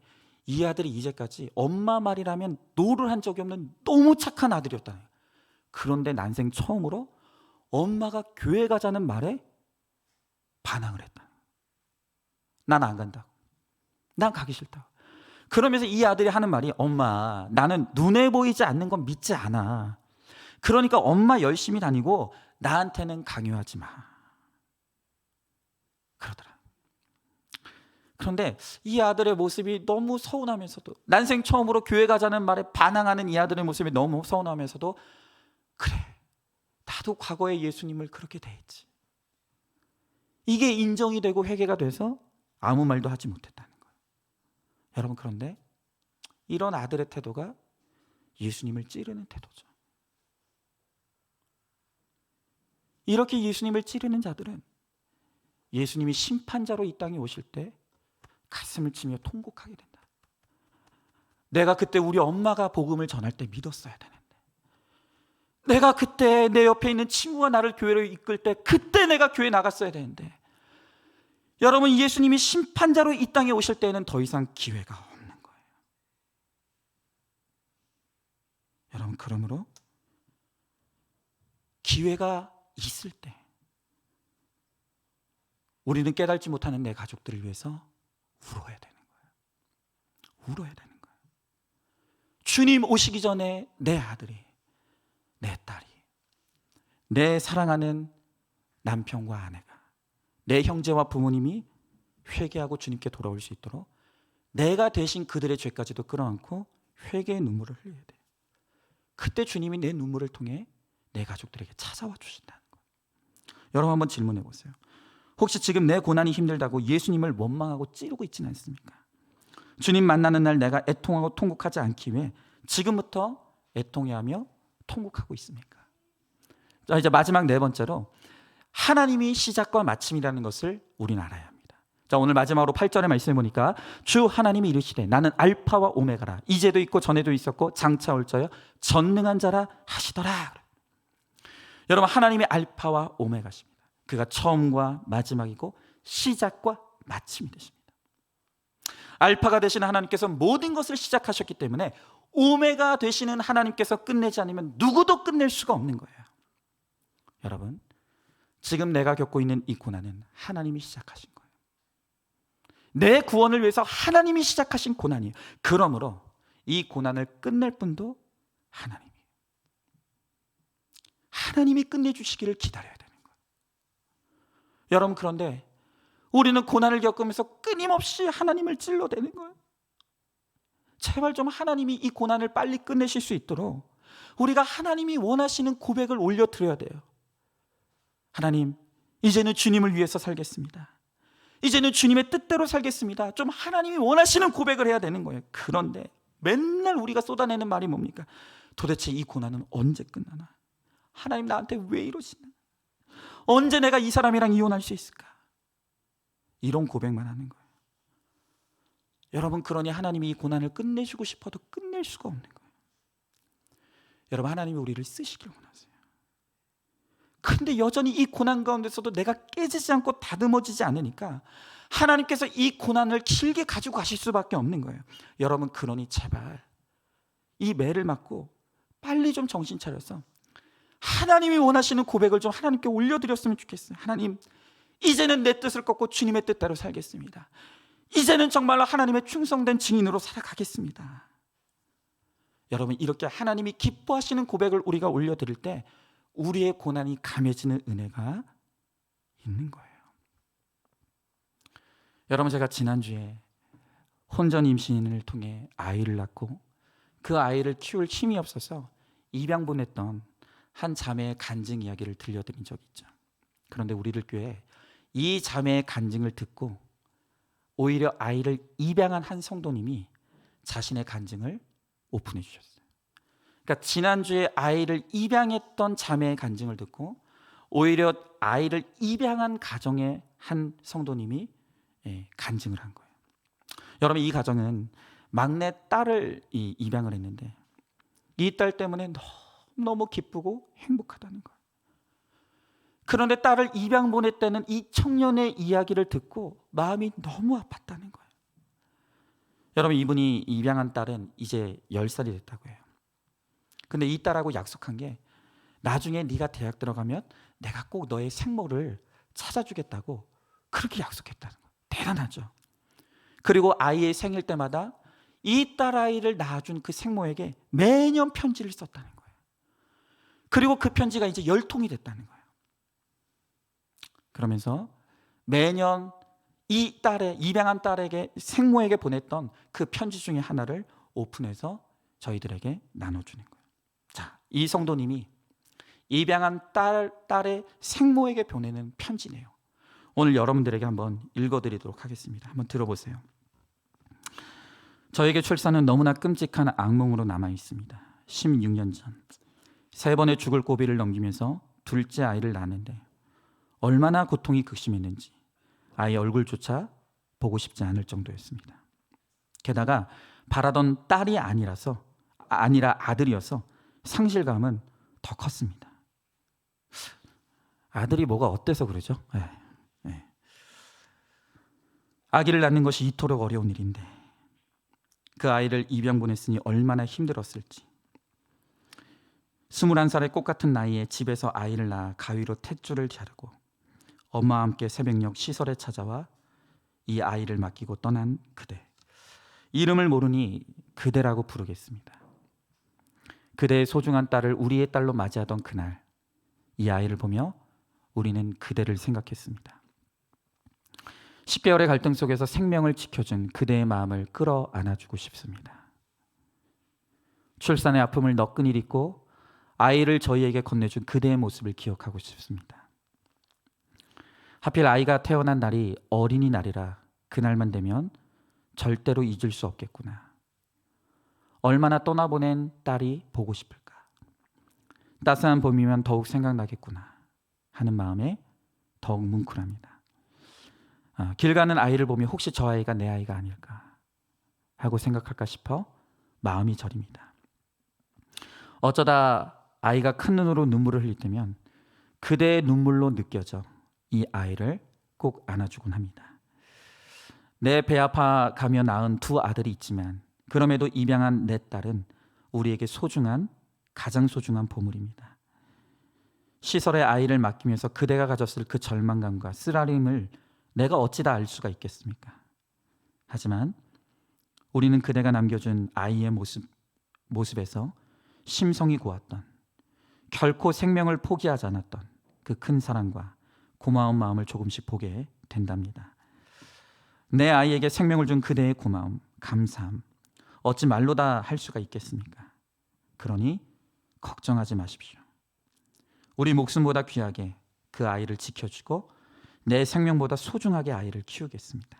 이 아들이 이제까지 엄마 말이라면 노를 한 적이 없는 너무 착한 아들이었다. 그런데 난생 처음으로 엄마가 교회 가자는 말에 반항을 했다. 난 안 간다고. 난 가기 싫다고. 그러면서 이 아들이 하는 말이, 엄마, 나는 눈에 보이지 않는 건 믿지 않아. 그러니까 엄마 열심히 다니고 나한테는 강요하지 마. 그러더라. 그런데 이 아들의 모습이 너무 서운하면서도, 난생 처음으로 교회 가자는 말에 반항하는 이 아들의 모습이 너무 서운하면서도, 그래, 나도 과거에 예수님을 그렇게 대했지. 이게 인정이 되고 회개가 돼서 아무 말도 하지 못했다는 거예요. 여러분, 그런데 이런 아들의 태도가 예수님을 찌르는 태도죠. 이렇게 예수님을 찌르는 자들은 예수님이 심판자로 이 땅에 오실 때 가슴을 치며 통곡하게 된다. 내가 그때 우리 엄마가 복음을 전할 때 믿었어야 되는데, 내가 그때 내 옆에 있는 친구가 나를 교회로 이끌 때 그때 내가 교회 나갔어야 되는데, 여러분, 예수님이 심판자로 이 땅에 오실 때에는 더 이상 기회가 없는 거예요. 여러분, 그러므로 기회가 있을 때 우리는 깨닫지 못하는 내 가족들을 위해서 울어야 되는 거예요. 울어야 되는 거예요. 주님 오시기 전에 내 아들이, 내 딸이, 내 사랑하는 남편과 아내가, 내 형제와 부모님이 회개하고 주님께 돌아올 수 있도록 내가 대신 그들의 죄까지도 끌어안고 회개의 눈물을 흘려야 돼요. 그때 주님이 내 눈물을 통해 내 가족들에게 찾아와 주신다는 거예요. 여러분, 한번 질문해 보세요. 혹시 지금 내 고난이 힘들다고 예수님을 원망하고 찌르고 있지는 않습니까? 주님 만나는 날 내가 애통하고 통곡하지 않기 위해 지금부터 애통해하며 통곡하고 있습니까? 자, 이제 마지막 네 번째로, 하나님이 시작과 마침이라는 것을 우리는 알아야 합니다. 자, 오늘 마지막으로 8절의 말씀을 보니까, 주 하나님이 이르시되 나는 알파와 오메가라, 이제도 있고 전에도 있었고 장차 올 자여 전능한 자라 하시더라. 여러분, 하나님이 알파와 오메가십니다. 그가 처음과 마지막이고 시작과 마침이 되십니다. 알파가 되시는 하나님께서 모든 것을 시작하셨기 때문에 오메가 되시는 하나님께서 끝내지 않으면 누구도 끝낼 수가 없는 거예요. 여러분, 지금 내가 겪고 있는 이 고난은 하나님이 시작하신 거예요. 내 구원을 위해서 하나님이 시작하신 고난이에요. 그러므로 이 고난을 끝낼 분도 하나님이에요. 하나님이 끝내주시기를 기다려야 되는 거예요. 여러분, 그런데 우리는 고난을 겪으면서 끊임없이 하나님을 찔러대는 거예요. 제발 좀 하나님이 이 고난을 빨리 끝내실 수 있도록 우리가 하나님이 원하시는 고백을 올려드려야 돼요. 하나님, 이제는 주님을 위해서 살겠습니다. 이제는 주님의 뜻대로 살겠습니다. 좀 하나님이 원하시는 고백을 해야 되는 거예요. 그런데 맨날 우리가 쏟아내는 말이 뭡니까? 도대체 이 고난은 언제 끝나나? 하나님, 나한테 왜 이러시나? 언제 내가 이 사람이랑 이혼할 수 있을까? 이런 고백만 하는 거예요. 여러분, 그러니 하나님이 이 고난을 끝내주고 싶어도 끝낼 수가 없는 거예요. 여러분, 하나님이 우리를 쓰시길 원하세요. 근데 여전히 이 고난 가운데서도 내가 깨지지 않고 다듬어지지 않으니까 하나님께서 이 고난을 길게 가지고 가실 수밖에 없는 거예요. 여러분, 그러니 제발 이 매를 맞고 빨리 좀 정신 차려서 하나님이 원하시는 고백을 좀 하나님께 올려드렸으면 좋겠어요. 하나님, 이제는 내 뜻을 꺾고 주님의 뜻대로 살겠습니다. 이제는 정말로 하나님의 충성된 증인으로 살아가겠습니다. 여러분, 이렇게 하나님이 기뻐하시는 고백을 우리가 올려드릴 때 우리의 고난이 감해지는 은혜가 있는 거예요. 여러분, 제가 지난주에 혼전 임신을 통해 아이를 낳고 그 아이를 키울 힘이 없어서 입양 보냈던 한 자매의 간증 이야기를 들려드린 적이 있죠. 그런데 우리들 교회에 이 자매의 간증을 듣고 오히려 아이를 입양한 한 성도님이 자신의 간증을 오픈해 주셨어요. 그러니까 지난주에 아이를 입양했던 자매의 간증을 듣고 오히려 아이를 입양한 가정의 한 성도님이 간증을 한 거예요. 여러분, 이 가정은 막내 딸을 입양을 했는데 이 딸 때문에 너무 기쁘고 행복하다는 거예요. 그런데 딸을 입양 보냈다는 이 청년의 이야기를 듣고 마음이 너무 아팠다는 거예요. 여러분, 이분이 입양한 딸은 이제 10살이 됐다고 해요. 근데 이 딸하고 약속한 게 나중에 네가 대학 들어가면 내가 꼭 너의 생모를 찾아주겠다고 그렇게 약속했다는 거예요. 대단하죠. 그리고 아이의 생일 때마다 이 딸아이를 낳아준 그 생모에게 매년 편지를 썼다는 거예요. 그리고 그 편지가 이제 10통이 됐다는 거예요. 그러면서 매년 이 딸의 입양한 딸에게 생모에게 보냈던 그 편지 중에 하나를 오픈해서 저희들에게 나눠주는 거예요. 자, 이 성도님이 입양한 딸의 생모에게 보내는 편지네요. 오늘 여러분들에게 한번 읽어드리도록 하겠습니다. 한번 들어보세요. 저에게 출산은 너무나 끔찍한 악몽으로 남아 있습니다. 16년 전 3번의 죽을 고비를 넘기면서 둘째 아이를 낳았는데 얼마나 고통이 극심했는지 아이 얼굴조차 보고 싶지 않을 정도였습니다. 게다가 바라던 딸이 아니라 아들이어서 상실감은 더 컸습니다. 아들이 뭐가 어때서 그러죠? 아기를 낳는 것이 이토록 어려운 일인데 그 아이를 입양 보냈으니 얼마나 힘들었을지. 21살의 꽃 같은 나이에 집에서 아이를 낳아 가위로 탯줄을 자르고 엄마와 함께 새벽녘 시설에 찾아와 이 아이를 맡기고 떠난 그대. 이름을 모르니 그대라고 부르겠습니다. 그대의 소중한 딸을 우리의 딸로 맞이하던 그날, 이 아이를 보며 우리는 그대를 생각했습니다. 10개월의 갈등 속에서 생명을 지켜준 그대의 마음을 끌어안아주고 싶습니다. 출산의 아픔을 너끈히 잊고 아이를 저희에게 건네준 그대의 모습을 기억하고 싶습니다. 하필 아이가 태어난 날이 어린이날이라 그날만 되면 절대로 잊을 수 없겠구나. 얼마나 떠나보낸 딸이 보고 싶을까. 따스한 봄이면 더욱 생각나겠구나 하는 마음에 더욱 뭉클합니다. 길 가는 아이를 보며 혹시 저 아이가 내 아이가 아닐까 하고 생각할까 싶어 마음이 저립니다. 어쩌다 아이가 큰 눈으로 눈물을 흘릴 때면 그대의 눈물로 느껴져 이 아이를 꼭 안아주곤 합니다. 내 배 아파 가며 낳은 2 아들이 있지만 그럼에도 입양한 내 딸은 우리에게 가장 소중한 보물입니다. 시설에 아이를 맡기면서 그대가 가졌을 그 절망감과 쓰라림을 내가 어찌 다 알 수가 있겠습니까? 하지만 우리는 그대가 남겨준 아이의 모습에서 심성이 고왔던, 결코 생명을 포기하지 않았던 그 큰 사랑과 고마운 마음을 조금씩 보게 된답니다. 내 아이에게 생명을 준 그대의 고마움, 감사함, 어찌 말로 다 할 수가 있겠습니까? 그러니 걱정하지 마십시오. 우리 목숨보다 귀하게 그 아이를 지켜주고 내 생명보다 소중하게 아이를 키우겠습니다.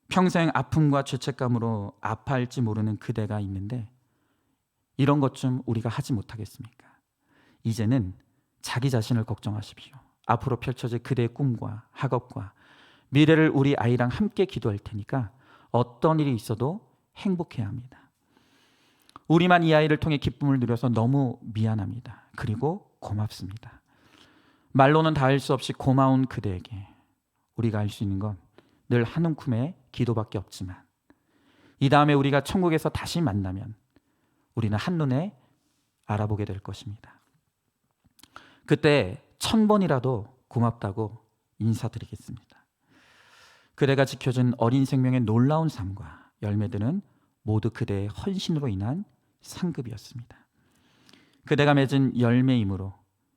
평생 아픔과 죄책감으로 아파할지 모르는 그대가 있는데 이런 것 좀 우리가 하지 못하겠습니까? 이제는 자기 자신을 걱정하십시오. 앞으로 펼쳐질 그대의 꿈과 학업과 미래를 우리 아이랑 함께 기도할 테니까 어떤 일이 있어도 행복해야 합니다. 우리만 이 아이를 통해 기쁨을 누려서 너무 미안합니다. 그리고 고맙습니다. 말로는 다 할 수 없이 고마운 그대에게 우리가 할 수 있는 건 늘 한 움큼의 기도밖에 없지만 이 다음에 우리가 천국에서 다시 만나면 우리는 한눈에 알아보게 될 것입니다. 그때 1000번이라도 고맙다고 인사드리겠습니다. 그대가 지켜준 어린 생명의 놀라운 삶과 열매들은 모두 그대의 헌신으로 인한 상급이었습니다. 그대가 맺은 열매이므로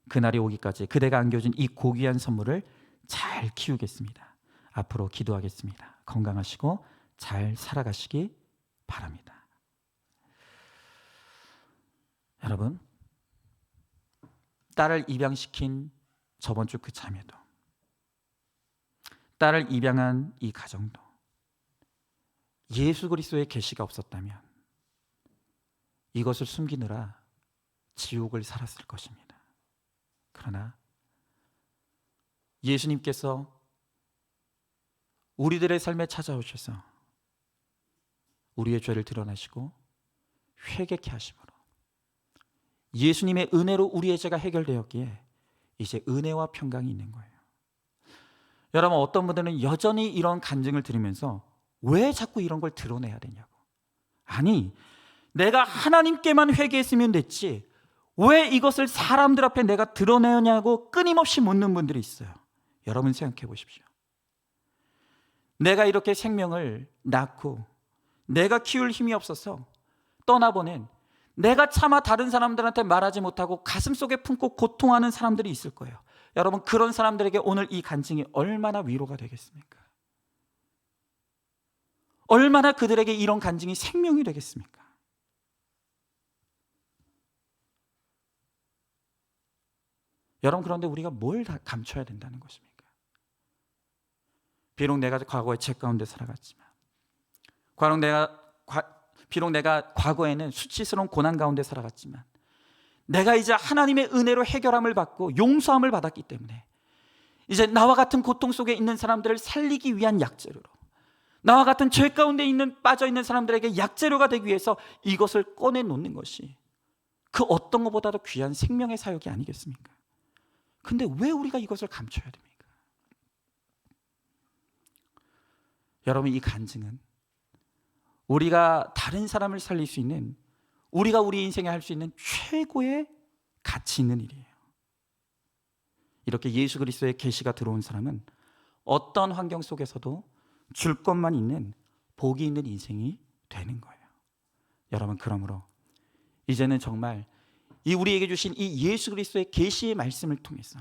그날이 오기까지 그대가 안겨준 이 고귀한 선물을 잘 키우겠습니다. 앞으로 기도하겠습니다. 건강하시고 잘 살아가시기 바랍니다. 여러분, 딸을 입양시킨 저번 주 그 자매도, 딸을 입양한 이 가정도 예수 그리스도의 계시가 없었다면 이것을 숨기느라 지옥을 살았을 것입니다. 그러나 예수님께서 우리들의 삶에 찾아오셔서 우리의 죄를 드러나시고 회개케 하심으로 예수님의 은혜로 우리의 죄가 해결되었기에 이제 은혜와 평강이 있는 거예요. 여러분, 어떤 분들은 여전히 이런 간증을 들으면서 왜 자꾸 이런 걸 드러내야 되냐고. 아니, 내가 하나님께만 회개했으면 됐지 왜 이것을 사람들 앞에 내가 드러내냐고 끊임없이 묻는 분들이 있어요. 여러분 생각해 보십시오. 내가 이렇게 생명을 낳고 내가 키울 힘이 없어서 떠나보낸, 내가 차마 다른 사람들한테 말하지 못하고 가슴속에 품고 고통하는 사람들이 있을 거예요. 여러분, 그런 사람들에게 오늘 이 간증이 얼마나 위로가 되겠습니까? 얼마나 그들에게 이런 간증이 생명이 되겠습니까? 여러분, 그런데 우리가 뭘 다 감춰야 된다는 것입니까? 비록 내가 과거에 죄 가운데 살아갔지만, 비록 내가 과거에는 수치스러운 고난 가운데 살아갔지만, 내가 이제 하나님의 은혜로 해결함을 받고 용서함을 받았기 때문에 이제 나와 같은 고통 속에 있는 사람들을 살리기 위한 약재료로, 나와 같은 죄 가운데 빠져 있는 사람들에게 약재료가 되기 위해서 이것을 꺼내놓는 것이 그 어떤 것보다도 귀한 생명의 사역이 아니겠습니까? 근데 왜 우리가 이것을 감춰야 됩니까? 여러분, 이 간증은 우리가 다른 사람을 살릴 수 있는, 우리가 우리 인생에 할 수 있는 최고의 가치 있는 일이에요. 이렇게 예수 그리스도의 계시가 들어온 사람은 어떤 환경 속에서도 줄 것만 있는 복이 있는 인생이 되는 거예요. 여러분, 그러므로 이제는 정말 이 우리에게 주신 이 예수 그리스도의 계시의 말씀을 통해서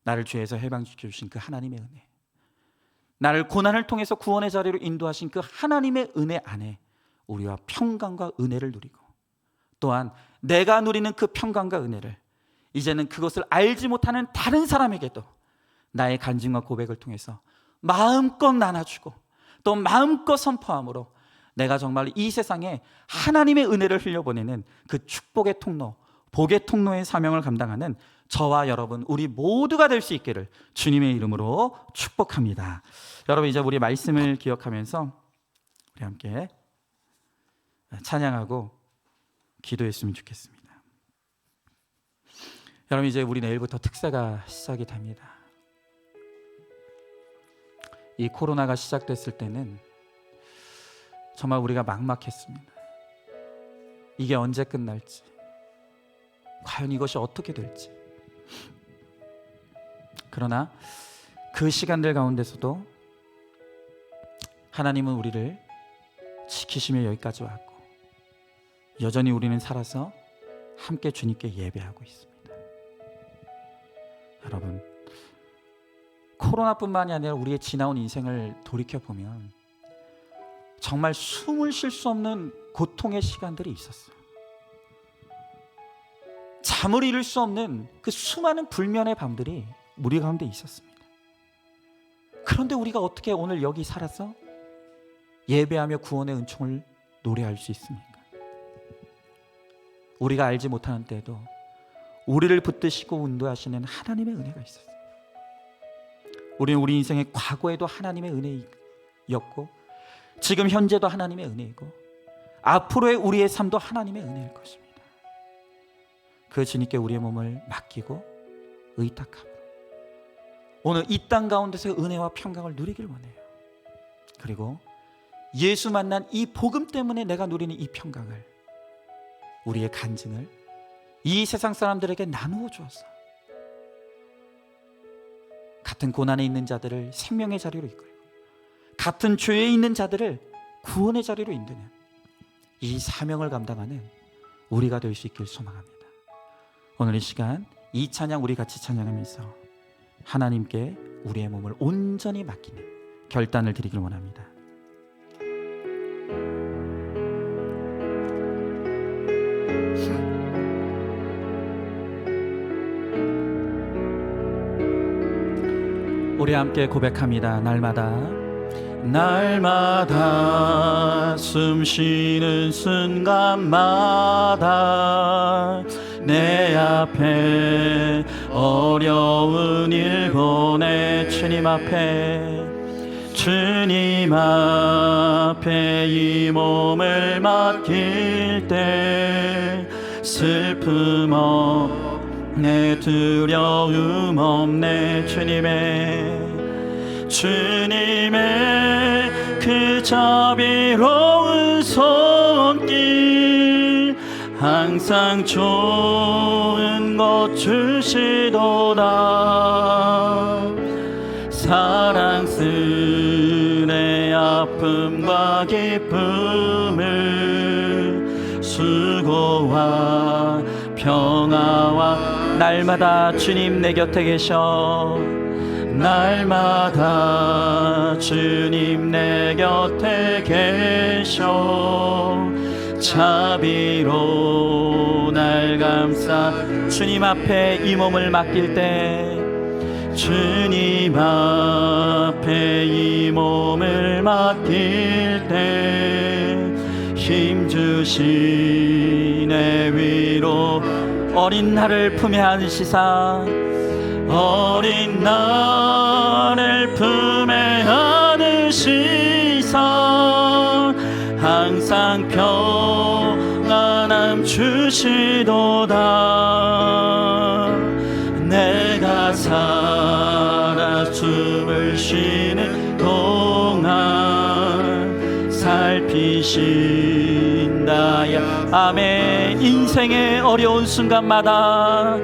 나를 죄에서 해방시켜 주신 그 하나님의 은혜, 나를 고난을 통해서 구원의 자리로 인도하신 그 하나님의 은혜 안에 우리와 평강과 은혜를 누리고, 또한 내가 누리는 그 평강과 은혜를 이제는 그것을 알지 못하는 다른 사람에게도 나의 간증과 고백을 통해서 마음껏 나눠주고 또 마음껏 선포함으로 내가 정말 이 세상에 하나님의 은혜를 흘려보내는 그 축복의 통로, 복의 통로의 사명을 감당하는 저와 여러분, 우리 모두가 될 수 있기를 주님의 이름으로 축복합니다. 여러분, 이제 우리 말씀을 기억하면서 우리 함께 찬양하고 기도했으면 좋겠습니다. 여러분, 이제 우리 내일부터 특사가 시작이 됩니다. 이 코로나가 시작됐을 때는 정말 우리가 막막했습니다. 이게 언제 끝날지, 과연 이것이 어떻게 될지. 그러나 그 시간들 가운데서도 하나님은 우리를 지키시며 여기까지 왔고, 여전히 우리는 살아서 함께 주님께 예배하고 있습니다. 여러분, 코로나뿐만이 아니라 우리의 지나온 인생을 돌이켜보면 정말 숨을 쉴 수 없는 고통의 시간들이 있었어요. 잠을 이룰 수 없는 그 수많은 불면의 밤들이 우리 가운데 있었습니다. 그런데 우리가 어떻게 오늘 여기 살아서 예배하며 구원의 은총을 노래할 수 있습니까? 우리가 알지 못하는 때에도 우리를 붙드시고 인도하시는 하나님의 은혜가 있었어요. 우리는 우리 인생의 과거에도 하나님의 은혜였고, 지금 현재도 하나님의 은혜이고, 앞으로의 우리의 삶도 하나님의 은혜일 것입니다. 그 주님께 우리의 몸을 맡기고 의탁함으로 오늘 이 땅 가운데서 은혜와 평강을 누리길 원해요. 그리고 예수 만난 이 복음 때문에 내가 누리는 이 평강을, 우리의 간증을 이 세상 사람들에게 나누어 주어서 같은 고난에 있는 자들을 생명의 자리로 이끌고, 같은 죄에 있는 자들을 구원의 자리로 인도는 이 사명을 감당하는 우리가 될 수 있길 소망합니다. 오늘 이 시간 이 찬양 우리 같이 찬양하면서 하나님께 우리의 몸을 온전히 맡기는 결단을 드리길 원합니다. 우리 함께 고백합니다. 날마다 숨 쉬는 순간마다 내 앞에 어려운 일 보내 주님 앞에 이 몸을 맡길 때 슬픔 없네 두려움 없네 주님의 그 자비로운 손길 항상 좋은 것 주시도다 사랑스레 아픔과 기쁨을 수고와 평화와 날마다 주님 내 곁에 계셔 날마다 주님 내 곁에 계셔 자비로 날 감싸 주님 앞에 이 몸을 맡길 때 주님 앞에 이 몸을 맡길 때 힘주시네 위로 어린 나를 품에 안으시사 어린 나를 품에 안으시사 항상 평안함 주시도다 내가 살아 숨을 쉬는 동안 살피신다야 아멘 인생의 어려운 순간마다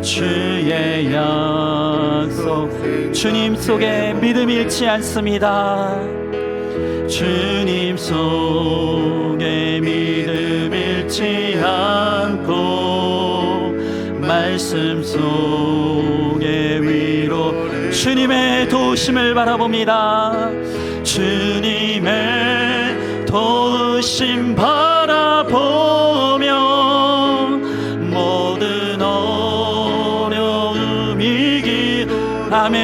주의 약속 주님 속에 믿음 잃지 않습니다 주님 속에 믿음 잃지 않고 말씀 속에 위로 주님의 도우심을 바라봅니다 주님의 도우심 바라보며 모든 어려움 이기 아멘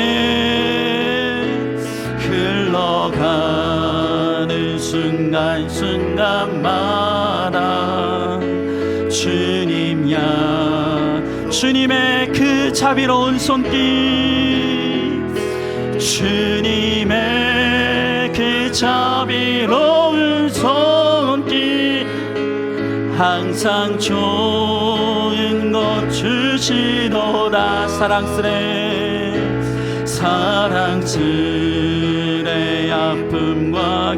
흘러가는 순간순간마다 주님의 그 자비로운 손길 주님의 그 자비로운 손길 항상 좋은 것 주시도다 사랑스레 아픔과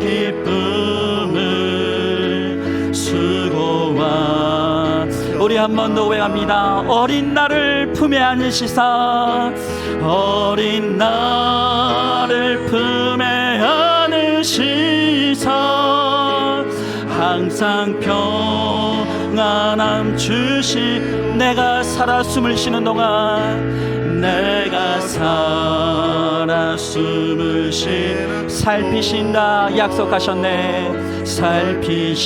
기쁨을 수고와 우리 한 번 더 고백합니다 어린 나를 품에 안으시사 어린 나를 품에 안으시사 항상 평안함 주시 내가 살아 숨을 쉬는 동안 내가 살아 숨을 쉬 살피신다 약속하셨네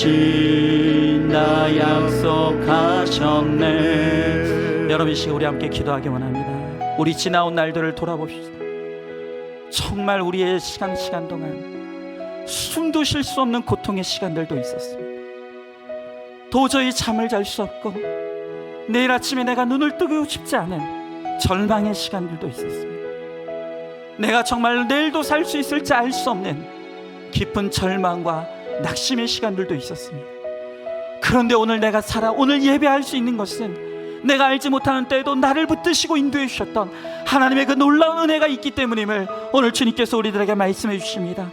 살피신다 약속하셨네 여러분 이 시간 우리 함께 기도하기 원합니다 우리 지나온 날들을 돌아봅시다 정말 우리의 시간 동안 숨도 쉴 수 없는 고통의 시간들도 있었습니다 도저히 잠을 잘 수 없고 내일 아침에 내가 눈을 뜨고 싶지 않은 절망의 시간들도 있었습니다 내가 정말 내일도 살 수 있을지 알 수 없는 깊은 절망과 낙심의 시간들도 있었습니다 그런데 오늘 내가 살아 오늘 예배할 수 있는 것은 내가 알지 못하는 때에도 나를 붙드시고 인도해 주셨던 하나님의 그 놀라운 은혜가 있기 때문임을 오늘 주님께서 우리들에게 말씀해 주십니다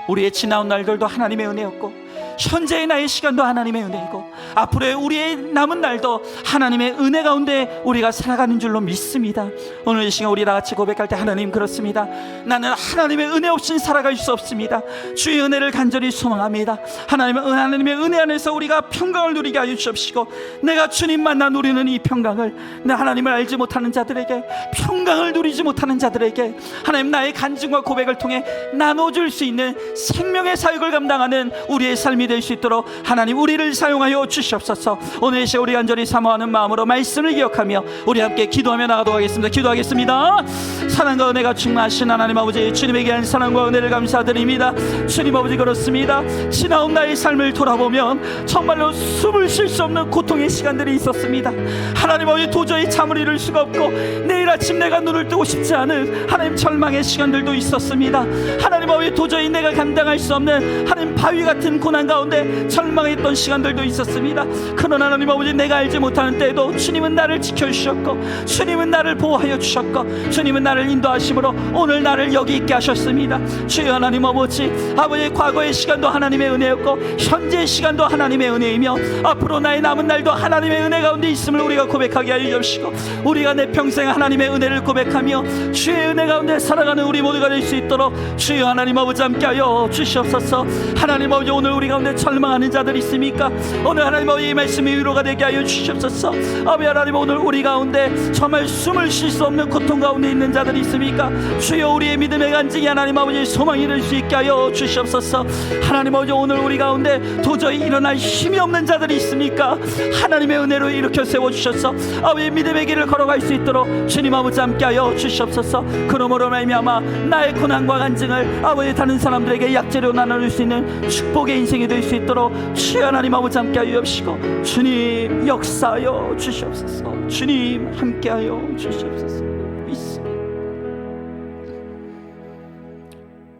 우리의 지나온 날들도 하나님의 은혜였고 현재의 나의 시간도 하나님의 은혜이고 앞으로의 우리의 남은 날도 하나님의 은혜 가운데 우리가 살아가는 줄로 믿습니다. 오늘 이 시간 우리 다 같이 고백할 때, 하나님 그렇습니다. 나는 하나님의 은혜 없이는 살아갈 수 없습니다. 주의 은혜를 간절히 소망합니다. 하나님의 은혜 안에서 우리가 평강을 누리게 하여 주옵시고, 내가 주님 만나 누리는 이 평강을 내 하나님을 알지 못하는 자들에게, 평강을 누리지 못하는 자들에게 하나님 나의 간증과 고백을 통해 나눠줄 수 있는 생명의 사역을 감당하는 우리의 삶이 될 수 있도록 하나님 우리를 사용하여 주시옵소서. 오늘 이 시간 우리 간절히 사모하는 마음으로 말씀을 기억하며 우리 함께 기도하며 나가도록 하겠습니다. 기도하겠습니다. 사랑과 은혜가 충만하신 하나님 아버지, 주님에게 한 사랑과 은혜를 감사드립니다. 주님 아버지, 그렇습니다. 지나온 나의 삶을 돌아보면 정말로 숨을 쉴 수 없는 고통의 시간들이 있었습니다. 하나님 아버지, 도저히 잠을 이룰 수가 없고 내일 아침 내가 눈을 뜨고 싶지 않은 하나님 절망의 시간들도 있었습니다. 하나님 아버지, 도저히 내가 감당할 수 없는 하나님 바위 같은 고난 가운데 절망했던 시간들도 있었습니다. 그러나 하나님 아버지, 내가 알지 못하는 때에도 주님은 나를 지켜주셨고, 주님은 나를 보호하여 주셨고, 주님은 나를 인도하심으로 오늘 나를 여기 있게 하셨습니다. 주여 하나님 아버지, 아버지의 과거의 시간도 하나님의 은혜였고 현재의 시간도 하나님의 은혜이며 앞으로 나의 남은 날도 하나님의 은혜 가운데 있음을 우리가 고백하게 하여 주시고, 우리가 내 평생 하나님의 은혜를 고백하며 주의 은혜 가운데 살아가는 우리 모두가 될 수 있도록 주여 하나님 아버지 함께하여 주시옵소서. 하나님 아버지, 오늘 우리 가운데 절망하는 자들이 있습니까? 오늘 하나님 아버지 이 말씀이 위로가 되게 하여 주시옵소서. 아버지 하나님, 오늘 우리 가운데 정말 숨을 쉴 수 없는 고통 가운데 있는 자들이 있습니까? 주여 우리의 믿음의 간증이 하나님 아버지 소망이 될 수 있게 하여 주시옵소서. 하나님 아버지, 오늘 우리 가운데 도저히 일어날 힘이 없는 자들이 있습니까? 하나님의 은혜로 일으켜 세워주셔서 아버지 믿음의 길을 걸어갈 수 있도록 주님 아버지 함께하여 주시옵소서. 그러므로 말미암아 나의 고난과 간증을 아버지 다른 사람들에게 약재로 나눠줄 수 있는 축복의 인생이 될 수 있도록 주여 하나님 아버지 함께하여 주시고, 주님 역사하여 주시옵소서. 주님 함께하여 주시옵소서. 믿습니다.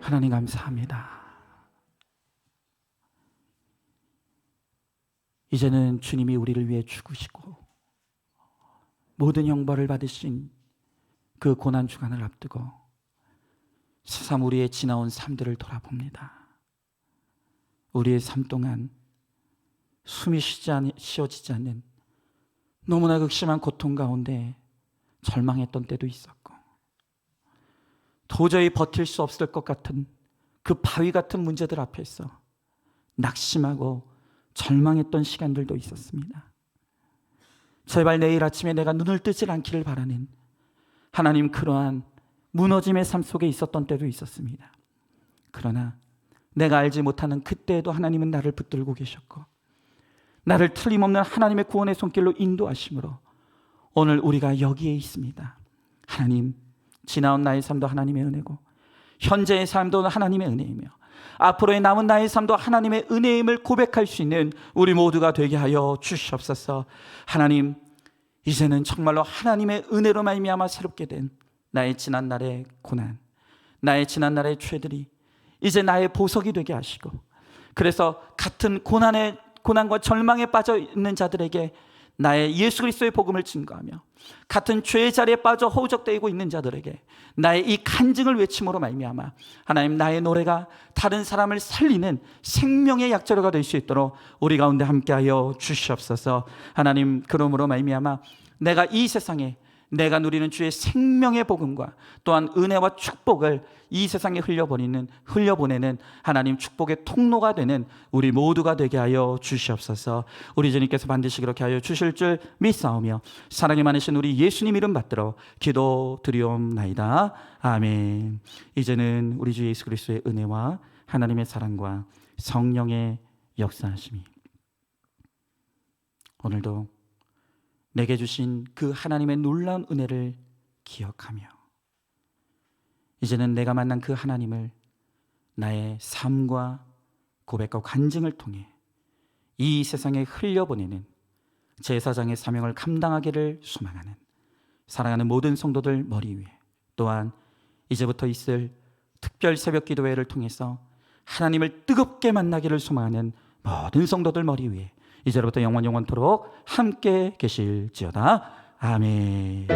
하나님 감사합니다. 이제는 주님이 우리를 위해 죽으시고 모든 형벌을 받으신 그 고난 주간을 앞두고 새삼 우리의 지나온 삶들을 돌아봅니다. 우리의 삶 동안 숨이 쉬어지지 않는 너무나 극심한 고통 가운데 절망했던 때도 있었고, 도저히 버틸 수 없을 것 같은 그 바위 같은 문제들 앞에서 낙심하고 절망했던 시간들도 있었습니다. 제발 내일 아침에 내가 눈을 뜨지 않기를 바라는 하나님, 그러한 무너짐의 삶 속에 있었던 때도 있었습니다. 그러나 내가 알지 못하는 그때에도 하나님은 나를 붙들고 계셨고 나를 틀림없는 하나님의 구원의 손길로 인도하심으로 오늘 우리가 여기에 있습니다. 하나님, 지나온 나의 삶도 하나님의 은혜고 현재의 삶도 하나님의 은혜이며 앞으로의 남은 나의 삶도 하나님의 은혜임을 고백할 수 있는 우리 모두가 되게 하여 주시옵소서. 하나님, 이제는 정말로 하나님의 은혜로 말미암아 새롭게 된 나의 지난 날의 고난, 나의 지난 날의 죄들이 이제 나의 보석이 되게 하시고, 그래서 같은 고난과 절망에 빠져 있는 자들에게 나의 예수 그리스도의 복음을 증거하며 같은 죄의 자리에 빠져 허우적대고 있는 자들에게 나의 이 간증을 외침으로 말미암아 하나님, 나의 노래가 다른 사람을 살리는 생명의 약재료가 될 수 있도록 우리 가운데 함께하여 주시옵소서. 하나님, 그러므로 말미암아 내가 이 세상에 내가 누리는 주의 생명의 복음과 또한 은혜와 축복을 이 세상에 흘려보내는 하나님 축복의 통로가 되는 우리 모두가 되게 하여 주시옵소서. 우리 주님께서 반드시 그렇게 하여 주실 줄 믿사오며 사랑이 많으신 우리 예수님 이름 받들어 기도드리옵나이다. 아멘. 이제는 우리 주 예수 그리스도의 은혜와 하나님의 사랑과 성령의 역사하심이 오늘도 내게 주신 그 하나님의 놀라운 은혜를 기억하며 이제는 내가 만난 그 하나님을 나의 삶과 고백과 간증을 통해 이 세상에 흘려보내는 제사장의 사명을 감당하기를 소망하는 사랑하는 모든 성도들 머리 위에, 또한 이제부터 있을 특별 새벽 기도회를 통해서 하나님을 뜨겁게 만나기를 소망하는 모든 성도들 머리 위에 이제로부터 영원토록 함께 계실지어다. 아멘.